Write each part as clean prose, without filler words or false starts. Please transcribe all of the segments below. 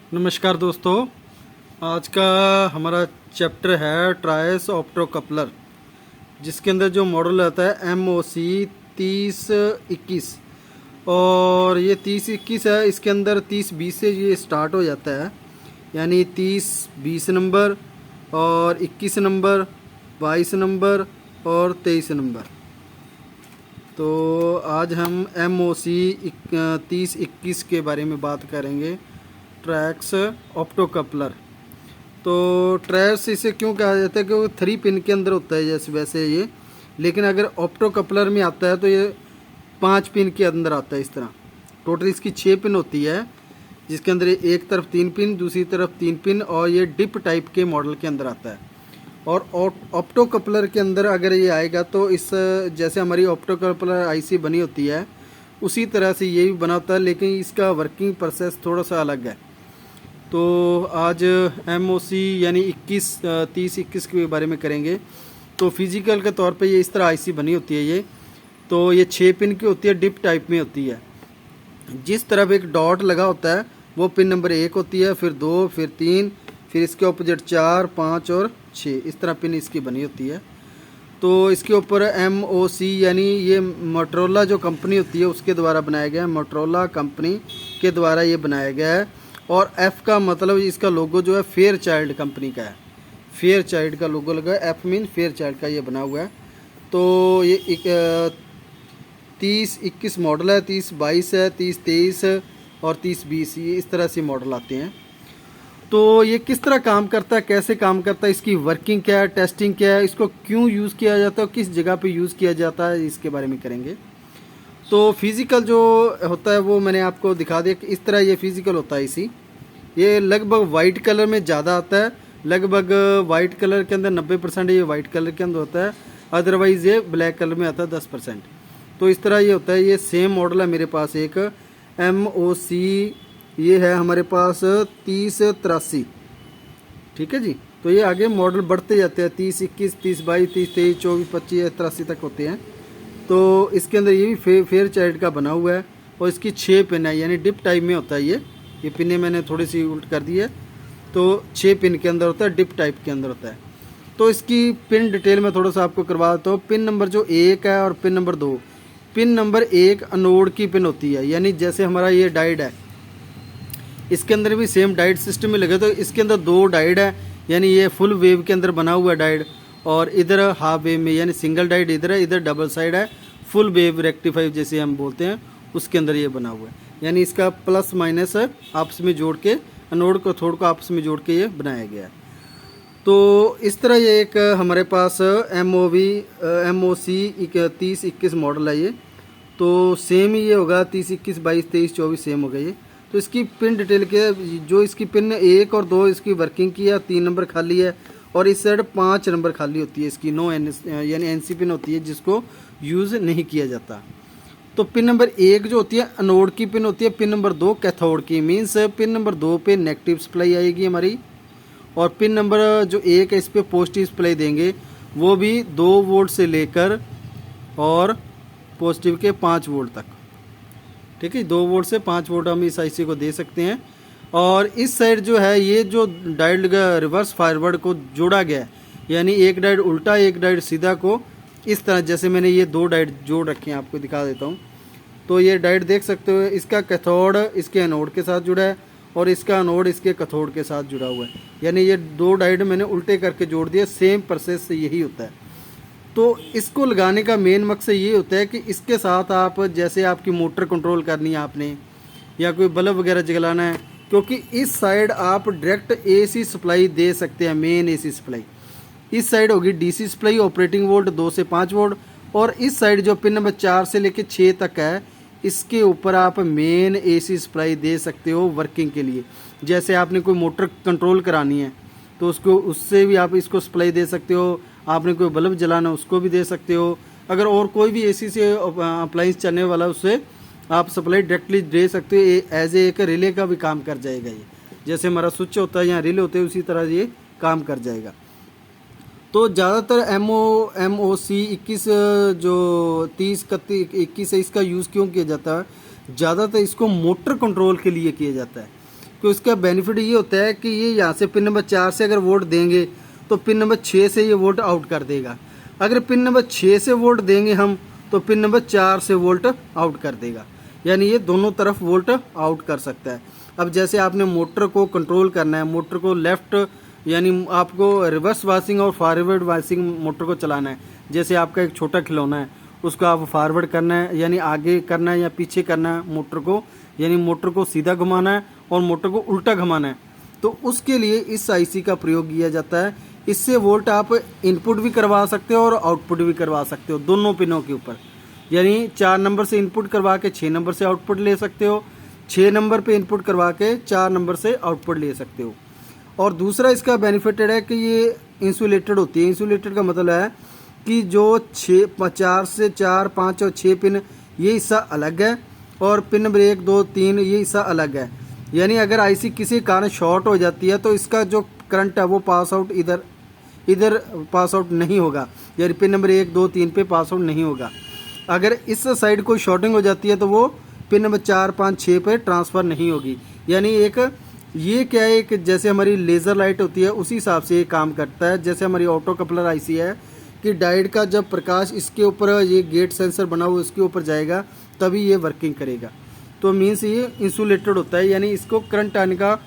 नमस्कार दोस्तों। आज का हमारा चैप्टर है ट्रायस ऑप्टो कपलर, जिसके अंदर जो मॉडल आता है MOC 3021 और ये 3021 है। इसके अंदर 3020 से ये स्टार्ट हो जाता है, यानी 30-20 नंबर और 21 नंबर, 22 नंबर और 23 नंबर। तो आज हम MOC 3021 के बारे में बात करेंगे, ट्रैक्स ऑप्टो कपलर। तो ट्रैक्स इसे क्यों कहा जाता है? क्योंकि 3 पिन के अंदर होता है जैसे वैसे ये, लेकिन अगर ऑप्टो कपलर में आता है तो ये 5 पिन के अंदर आता है। इस तरह टोटल इसकी 6 पिन होती है, जिसके अंदर एक तरफ 3 पिन, दूसरी तरफ 3 पिन, और ये डिप टाइप के मॉडल के अंदर आता है। और ऑप्टो कपलर के अंदर अगर ये आएगा तो इस जैसे हमारी ऑप्टो कपलर IC बनी होती है उसी तरह से ये भी बना होता है, लेकिन इसका वर्किंग प्रोसेस थोड़ा सा अलग है। तो आज MOC यानी 30-21 के बारे में करेंगे। तो फिजिकल के तौर पे ये इस तरह IC बनी होती है। तो ये 6 पिन की होती है, डिप टाइप में होती है। जिस तरफ एक डॉट लगा होता है वो पिन नंबर 1 होती है, फिर 2, फिर 3, फिर इसके ऑपोजिट 4, 5 और 6, इस तरह पिन इसकी बनी होती है। तो इसके ऊपर MOC यानी ये मोटरोला जो कंपनी होती है उसके द्वारा बनाया गया है, मोटरोला कंपनी के द्वारा ये बनाया गया है। और F का मतलब इसका लोगो जो है फेयर चाइल्ड कंपनी का है, फेयर चाइल्ड का लोगो लगा है। F मीन फेयर चाइल्ड का ये बना हुआ है। तो ये 3021 मॉडल है, 3022 है, 3023 और 3020, ये इस तरह से मॉडल आते हैं। तो ये किस तरह काम करता है, कैसे काम करता है, इसकी वर्किंग क्या है, टेस्टिंग क्या है, इसको क्यों यूज़ किया जाता है, किस जगह पे यूज़ किया जाता है, इसके बारे में करेंगे। तो फिज़िकल जो होता है वो मैंने आपको दिखा दिया कि इस तरह ये फिज़िकल होता है। इसी ये लगभग वाइट कलर में ज़्यादा आता है, लगभग वाइट कलर के अंदर 90% ये वाइट कलर के अंदर होता है, अदरवाइज़ ये ब्लैक कलर में आता है 10%। तो इस तरह ये होता है। ये सेम मॉडल है मेरे पास एक MOC, ये है हमारे पास 3083, ठीक है जी। तो ये आगे मॉडल बढ़ते जाते हैं, 3021, 3022, 3023, 24, 25, 83 तक होते हैं। तो इसके अंदर ये भी फेयर चाइल्ड का बना हुआ है और इसकी 6 पिन है, यानी डिप टाइप में होता है। ये पिनें मैंने थोड़ी सी उल्ट कर दी है। तो 6 पिन के अंदर होता है, डिप टाइप के अंदर होता है। तो इसकी पिन डिटेल में थोड़ा सा आपको करवा देता हूँ। पिन नंबर जो 1 है और pin number 2, pin number 1 anode की पिन होती है, यानी जैसे हमारा ये डायोड है, इसके अंदर भी सेम डायोड सिस्टम में लगे। तो इसके अंदर 2 डायोड है, यानी ये फुल वेव के अंदर बना हुआ डायोड, और इधर हाफ वेव में, यानी सिंगल डायोड इधर है, इधर डबल साइड है, फुल वेव रेक्टिफाई जैसे हम बोलते हैं, उसके अंदर ये बना हुआ है। यानी इसका प्लस माइनस आपस में जोड़ के, अनोड को थोड़ को आपस में जोड़ के ये बनाया गया है। तो इस तरह ये एक हमारे पास MOC 3021 मॉडल है ये। तो सेम ही ये होगा, 30, 21, 22, 23, 24 सेम होगा ये। तो इसकी पिन डिटेल के, जो इसकी पिन 1 और 2 इसकी वर्किंग की है, 3 नंबर खाली है, और इस साइड 5 नंबर खाली होती है इसकी, यानी NC पिन होती है, जिसको यूज़ नहीं किया जाता। तो पिन नंबर 1 जो होती है अनोड की पिन होती है, पिन नंबर 2 कैथोड की, मीन्स पिन नंबर 2 पे नेगेटिव सप्लाई आएगी हमारी, और पिन नंबर जो 1 है इस पर पॉजिटिव सप्लाई देंगे, वो भी 2 वोल्ट से लेकर और पॉजिटिव के 5 वोल्ट तक, ठीक है। 2 वोल्ट से 5 वोल्ट हम इस IC को दे सकते हैं। और इस साइड जो है ये जो डायोड रिवर्स फॉरवर्ड को जोड़ा गया है, यानी एक डायोड उल्टा एक डायोड सीधा को, इस तरह जैसे मैंने ये 2 डायोड जोड़ रखे हैं, आपको दिखा देता हूँ। तो ये डायोड देख सकते हो, इसका कैथोड इसके एनोड के साथ जुड़ा है और इसका एनोड इसके कैथोड के साथ जुड़ा हुआ है, यानी ये 2 डायोड मैंने उल्टे करके जोड़ दिया। सेम प्रोसेस से यही होता है। तो इसको लगाने का मेन मकसद ये होता है कि इसके साथ आप, जैसे आपकी मोटर कंट्रोल करनी है आपने, या कोई बल्ब वगैरह जलाना है, क्योंकि इस साइड आप डायरेक्ट AC सप्लाई दे सकते हैं, मेन AC सप्लाई। इस साइड होगी DC सप्लाई, ऑपरेटिंग वोल्ट 2 से 5 वोल्ट, और इस साइड जो पिन नंबर 4 से लेकर 6 तक है, इसके ऊपर आप मेन AC सप्लाई दे सकते हो वर्किंग के लिए। जैसे आपने कोई मोटर कंट्रोल करानी है तो उसको, उससे भी आप इसको सप्लाई दे सकते हो। आपने कोई बल्ब जलाना उसको भी दे सकते हो। अगर और कोई भी AC से अप्लाइंस चलने वाला, उससे आप सप्लाई डायरेक्टली दे सकते हो। एज एक रिले का भी काम कर जाएगा ये, जैसे हमारा स्विच होता है या रिले होते हैं, उसी तरह ये काम कर जाएगा। तो ज़्यादातर MOC 21 जो 30-21 है, इसका यूज़ क्यों किया जाता है? ज़्यादातर इसको मोटर कंट्रोल के लिए किया जाता है। कि उसका बेनिफिट ये होता है कि ये यहाँ से पिन नंबर 4 से अगर वोल्ट देंगे तो पिन नंबर 6 से ये वोल्ट आउट कर देगा। अगर पिन नंबर 6 से वोल्ट देंगे हम तो पिन नंबर 4 से वोल्ट आउट कर देगा, यानी ये दोनों तरफ वोल्ट आउट कर सकता है। अब जैसे आपने मोटर को कंट्रोल करना है, मोटर को लेफ्ट यानी आपको रिवर्स वाशिंग और फॉरवर्ड वाशिंग मोटर को चलाना है। जैसे आपका एक छोटा खिलौना है, उसको आप फॉरवर्ड करना है यानी आगे करना है या पीछे करना है मोटर को, यानी मोटर को सीधा घुमाना है और मोटर को उल्टा घुमाना है। तो उसके लिए इस आईसी का प्रयोग किया जाता है। इससे वोल्ट आप इनपुट भी करवा सकते हो और आउटपुट भी करवा सकते हो दोनों पिनों के ऊपर, यानी 4 नंबर से इनपुट करवा के 6 नंबर से आउटपुट ले सकते हो, 6 नंबर पे इनपुट करवा के 4 नंबर से आउटपुट ले सकते हो। और दूसरा इसका बेनिफिटेड है कि ये इंसुलेटेड होती है। इंसुलेटेड का मतलब है कि जो 4 से 4, 5 और 6 पिन ये हिस्सा अलग है और पिन नंबर 1, 2, 3 ये हिस्सा अलग है। यानी अगर आईसी किसी कारण शॉर्ट हो जाती है तो इसका जो करंट है वो पास आउट इधर पास आउट नहीं होगा, यानी पिन नंबर 1, 2, 3 पे पास आउट नहीं होगा। अगर इस साइड कोई शॉर्टिंग हो जाती है तो वो पिन नंबर 4, 5, 6 पे ट्रांसफ़र नहीं होगी। यानी एक ये क्या है, एक जैसे हमारी लेज़र लाइट होती है उसी हिसाब से ये काम करता है। जैसे हमारी ऑटो कपलर आईसी है कि डायोड का जब प्रकाश इसके ऊपर ये गेट सेंसर बना हुआ उसके ऊपर जाएगा तभी ये वर्किंग करेगा। तो मीन्स ये इंसुलेटेड होता है, यानी इसको करंट आने का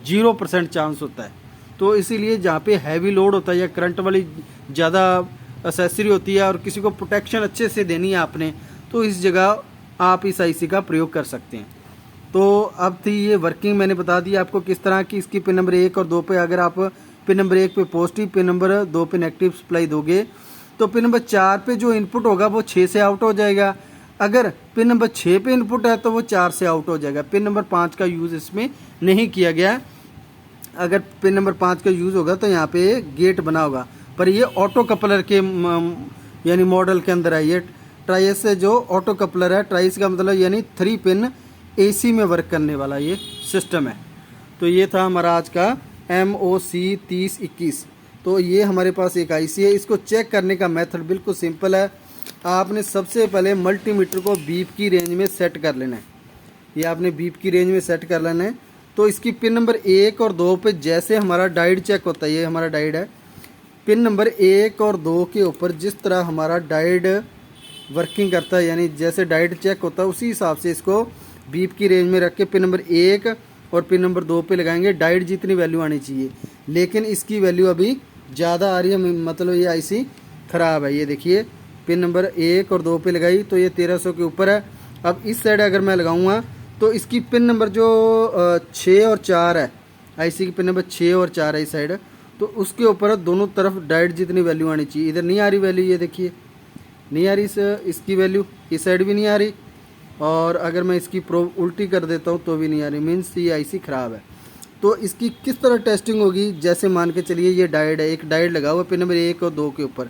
0% चांस होता है। तो इसीलिए जहाँ पे हैवी लोड होता है या करंट वाली ज़्यादा एसेसरी होती है और किसी को प्रोटेक्शन अच्छे से देनी है आपने, तो इस जगह आप इस आईसी का प्रयोग कर सकते हैं। तो अब थी ये वर्किंग मैंने बता दी आपको किस तरह की। इसकी पिन नंबर 1 और 2 पे अगर आप पिन नंबर 1 पे पॉजिटिव, पिन नंबर 2 पे नेगेटिव सप्लाई दोगे तो पिन नंबर 4 पे जो इनपुट होगा वो 6 से आउट हो जाएगा। अगर पिन नंबर 6 पे इनपुट है तो वो 4 से आउट हो जाएगा। पिन नंबर 5 का यूज़ इसमें नहीं किया गया। अगर पिन नंबर 5 का यूज़ होगा तो यहाँ पे गेट बना होगा, पर ये ऑटो कपलर के यानी मॉडल के अंदर है। ये ट्राइस से जो ऑटो कपलर है, ट्राइस का मतलब यानी 3 पिन एसी में वर्क करने वाला ये सिस्टम है। तो ये था हमारा आज का MOC 3021। तो ये हमारे पास एक आईसी है। इसको चेक करने का मेथड बिल्कुल सिंपल है। आपने सबसे पहले मल्टीमीटर को बीप की रेंज में सेट कर लेना है। ये आपने बीप की रेंज में सेट कर लेना है। तो इसकी पिन नंबर 1 और 2 पे जैसे हमारा डायोड चेक होता है, ये हमारा डायोड है, पिन नंबर 1 और 2 के ऊपर जिस तरह हमारा डायोड वर्किंग करता है, यानी जैसे डायोड चेक होता है उसी हिसाब से इसको बीप की रेंज में रख के पिन नंबर 1 और पिन नंबर 2 पे लगाएंगे। डायोड जितनी वैल्यू आनी चाहिए, लेकिन इसकी वैल्यू अभी ज़्यादा आ रही है, मतलब ये आईसी ख़राब है। ये देखिए पिन नंबर 1 और 2 पे लगाई तो ये 1300 के ऊपर है। अब इस साइड अगर मैं लगाऊंगा तो इसकी पिन नंबर जो 6 और 4 है, आईसी की पिन नंबर 6 और 4 है इस साइड, तो उसके ऊपर दोनों तरफ डायोड जितनी वैल्यू आनी चाहिए इधर नहीं आ रही वैल्यू। ये देखिए नहीं आ रही इसकी वैल्यू, इस साइड भी नहीं आ रही। और अगर मैं इसकी प्रोब उल्टी कर देता हूँ तो भी नहीं आ रही, मीन्स ये आईसी ख़राब है। तो इसकी किस तरह टेस्टिंग होगी, जैसे मान के चलिए ये डायोड है, एक डायोड लगा हुआ पिन नंबर 1 और 2 के ऊपर।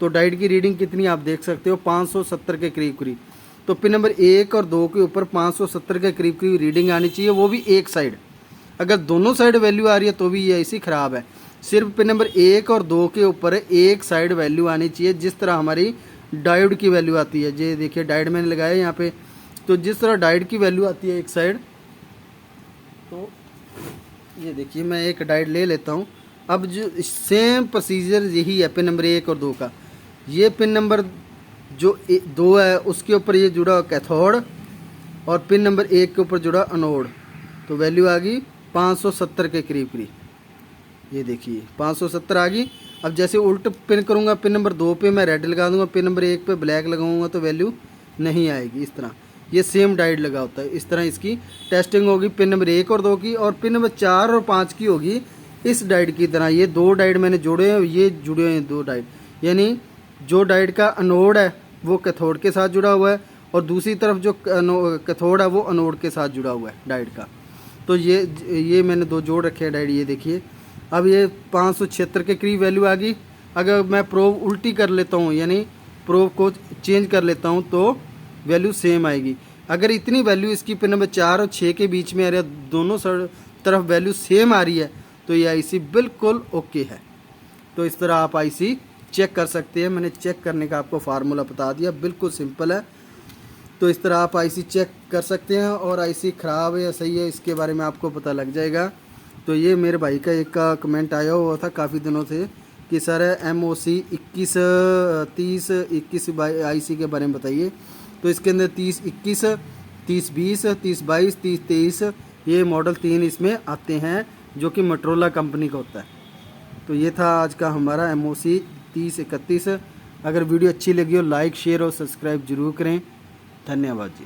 तो डायोड की रीडिंग कितनी आप देख सकते हो, 570 के करीब करीब। तो पिन नंबर 1 और 2 के ऊपर 570 के करीब करीब रीडिंग आनी चाहिए, वो भी एक साइड। अगर दोनों साइड वैल्यू आ रही है तो भी ये आईसी ख़राब है। सिर्फ पिन नंबर 1 और 2 के ऊपर एक साइड वैल्यू आनी चाहिए, जिस तरह हमारी डायोड की वैल्यू आती है। ये देखिए डायोड मैंने लगाया यहाँ पे, तो जिस तरह डायोड की वैल्यू आती है एक साइड, तो ये देखिए मैं एक डायोड ले लेता हूँ। अब जो सेम प्रोसीजर यही है पिन नंबर 1 और 2 का। ये पिन नंबर जो 2 है उसके ऊपर ये जुड़ा कैथोड और पिन नंबर 1 के ऊपर जुड़ा अनोड। तो वैल्यू आ गई 570 के करीब करीब। ये देखिए 570 आ गई। अब जैसे उल्ट पिन करूँगा, पिन नंबर 2 पे मैं रेड लगा दूँगा, पिन नंबर 1 पे ब्लैक लगाऊँगा तो वैल्यू नहीं आएगी। इस तरह ये सेम डायोड लगा होता है। इस तरह इसकी टेस्टिंग होगी पिन नंबर 1 और 2 की, और पिन नंबर 4 और 5 की होगी इस डायोड की तरह। ये 2 डायोड मैंने जोड़े हैं, ये जुड़े हुए हैं 2 डायोड, यानी जो डायोड का अनोड है वो कैथोड के साथ जुड़ा हुआ है और दूसरी तरफ जो कैथोड है वो अनोड के साथ जुड़ा हुआ है डायोड का। तो ये मैंने 2 जोड़ रखे हैं डायोड। ये देखिए अब ये 576 के करीब वैल्यू आ गई। अगर मैं प्रोब उल्टी कर लेता हूँ, यानी प्रोब को चेंज कर लेता हूँ, तो वैल्यू सेम आएगी। अगर इतनी वैल्यू इसकी पिन नंबर 4 और 6 के बीच में आ रही है, दोनों तरफ वैल्यू सेम आ रही है, तो ये आईसी बिल्कुल ओके है। तो इस तरह आप आईसी चेक कर सकते हैं। मैंने चेक करने का आपको फार्मूला बता दिया, बिल्कुल सिंपल है। तो इस तरह आप आईसी चेक कर सकते हैं और आईसी ख़राब है या सही है इसके बारे में आपको पता लग जाएगा। तो ये मेरे भाई का एक का कमेंट आया हुआ था काफ़ी दिनों से कि सर MOC 21 आईसी के बारे में बताइए। तो इसके अंदर 3021, 3020, 3022, 3023 ये मॉडल 3 इसमें आते हैं जो कि मोटरोला कंपनी का होता है। तो ये था आज का हमारा MOC 3031। अगर वीडियो अच्छी लगी हो लाइक शेयर और सब्सक्राइब जरूर करें। धन्यवाद जी।